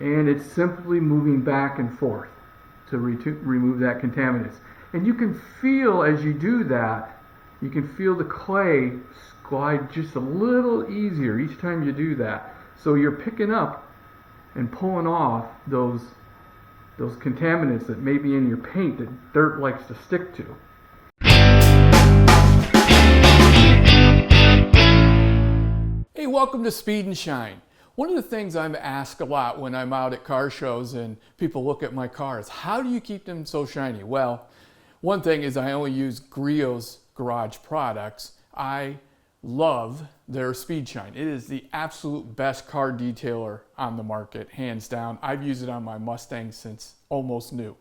and it's simply moving back and forth to remove that contaminants. And you can feel as you do that, you can feel the clay glide just a little easier each time you do that. So you're picking up and pulling off those contaminants that may be in your paint that dirt likes to stick to. Hey, welcome to Speed and Shine. One of the things I'm asked a lot when I'm out at car shows and people look at my cars, how do you keep them so shiny? Well, one thing is I only use Griot's garage products. I love their Speed Shine. It is the absolute best car detailer on the market, hands down. I've used it on my Mustang since almost new.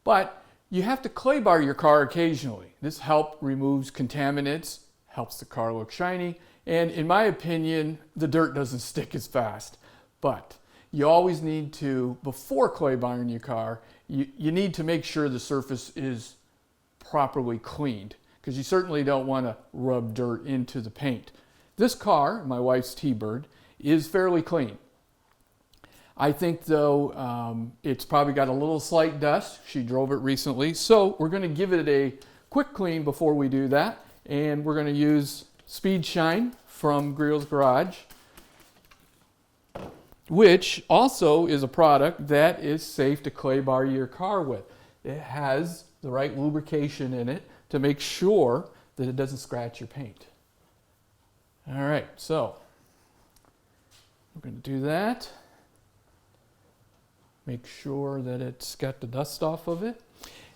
But you have to clay bar your car occasionally. This removes contaminants, helps the car look shiny, and in my opinion, the dirt doesn't stick as fast. But you always need to, before clay barring your car, you need to make sure the surface is properly cleaned, because you certainly don't want to rub dirt into the paint. This car, my wife's T-Bird, is fairly clean. I think though it's probably got a little slight dust. She drove it recently, so we're going to give it a quick clean before we do that, and we're going to use Speed Shine from Griot's Garage, which also is a product that is safe to clay bar your car with. It has the right lubrication in it to make sure that it doesn't scratch your paint. All right, so we're going to do that. Make sure that it's got the dust off of it.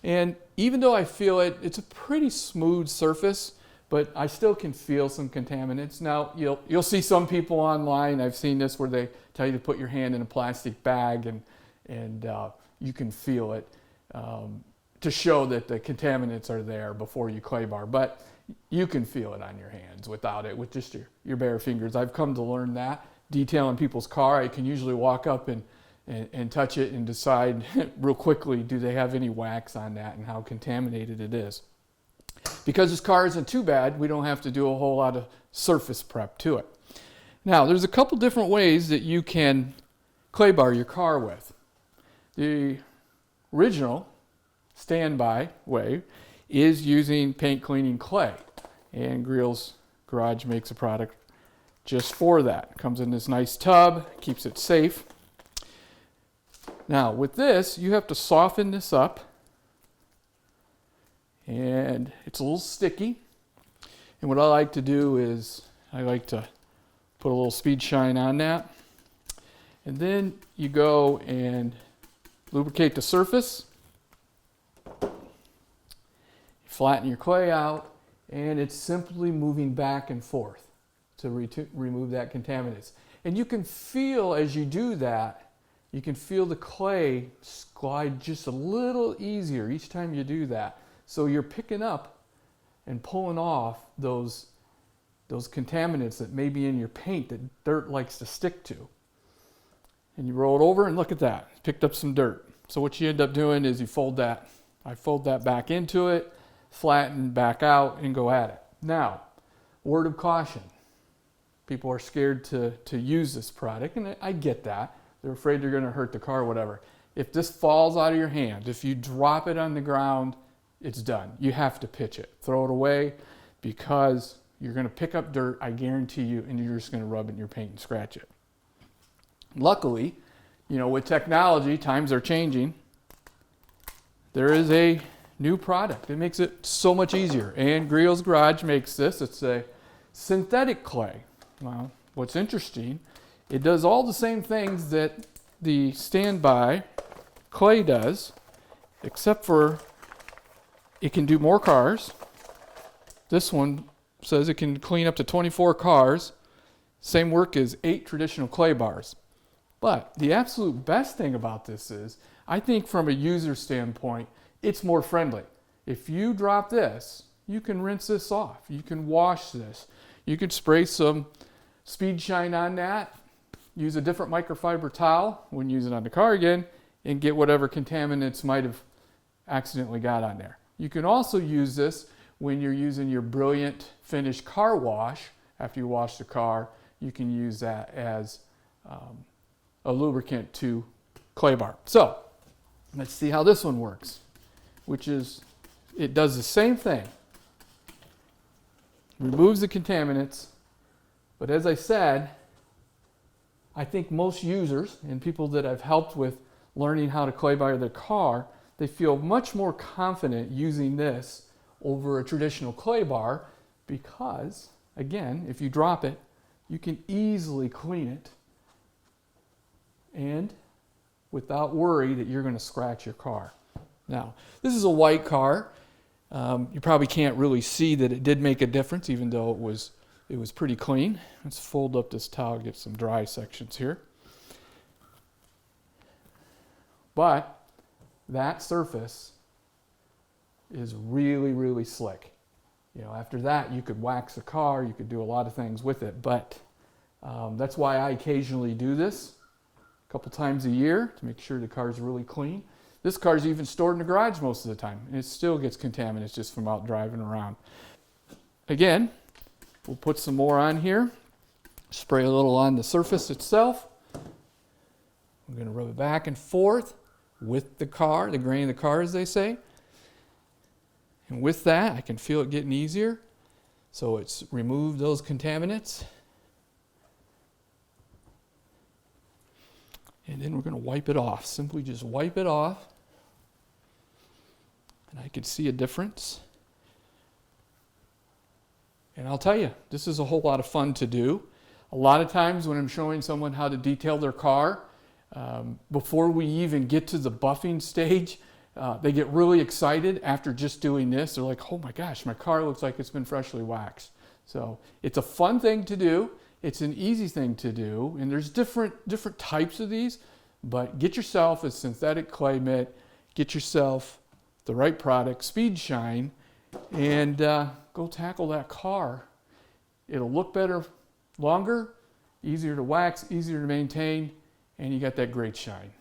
And even though I feel it's a pretty smooth surface, but I still can feel some contaminants. Now, you'll see some people online, I've seen this, where they tell you to put your hand in a plastic bag and you can feel it to show that the contaminants are there before you clay bar. But you can feel it on your hands without it, with just your bare fingers. I've come to learn that. Detailing people's car, I can usually walk up and touch it and decide real quickly, do they have any wax on that and how contaminated it is. Because this car isn't too bad, we don't have to do a whole lot of surface prep to it. Now, there's a couple different ways that you can clay bar your car with. The original standby way is using paint cleaning clay. And Griot's Garage makes a product just for that. It comes in this nice tub, keeps it safe. Now, with this, you have to soften this up. And it's a little sticky. And what I like to do is I like to put a little Speed Shine on that. And then you go and lubricate the surface. You flatten your clay out, and it's simply moving back and forth to remove that contaminants. And you can feel as you do that, you can feel the clay glide just a little easier each time you do that. So you're picking up and pulling off those contaminants that may be in your paint that dirt likes to stick to. And you roll it over and look at that. Picked up some dirt. So what you end up doing is you fold that. I fold that back into it, flatten back out, and go at it. Now, word of caution. People are scared to use this product, and I get that. They're afraid they're going to hurt the car or whatever. If this falls out of your hand, if you drop it on the ground, it's done. You have to pitch it. Throw it away, because you're going to pick up dirt, I guarantee you, and you're just going to rub it in your paint and scratch it. Luckily, with technology, times are changing. There is a new product. It makes it so much easier. And Griot's Garage makes this. It's a synthetic clay. Well, what's interesting, it does all the same things that the standby clay does, except for it can do more cars. This one says it can clean up to 24 cars. Same work as 8 traditional clay bars. But the absolute best thing about this is, I think from a user standpoint, it's more friendly. If you drop this, you can rinse this off. You can wash this. You can spray some Speed Shine on that, use a different microfiber towel when using it on the car again, and get whatever contaminants might have accidentally got on there. You can also use this when you're using your Brilliant Finish car wash. After you wash the car, you can use that as lubricant to clay bar. So let's see how this one works, which is, it does the same thing. Removes the contaminants, but as I said, I think most users and people that I've helped with learning how to clay bar their car, they feel much more confident using this over a traditional clay bar because, again, if you drop it, you can easily clean it and without worry that you're going to scratch your car. Now, this is a white car. You probably can't really see that it did make a difference, even though it was pretty clean. Let's fold up this towel, get some dry sections here. But that surface is really, really slick. You know, after that, you could wax a car, you could do a lot of things with it, but that's why I occasionally do this a couple times a year to make sure the car's really clean. This car's even stored in the garage most of the time, and it still gets contaminants just from out driving around. Again, we'll put some more on here, spray a little on the surface itself. We're going to rub it back and forth with the car, the grain of the car, as they say. And with that, I can feel it getting easier. So it's removed those contaminants. And then we're going to wipe it off. Simply just wipe it off. And I can see a difference. And I'll tell you, this is a whole lot of fun to do. A lot of times when I'm showing someone how to detail their car, before we even get to the buffing stage, they get really excited after just doing this. They're like, oh my gosh, my car looks like it's been freshly waxed. So it's a fun thing to do. It's an easy thing to do. And there's different types of these. But get yourself a synthetic clay mitt. Get yourself the right product, Speed Shine, and go tackle that car. It'll look better longer, easier to wax, easier to maintain, and you got that great shine.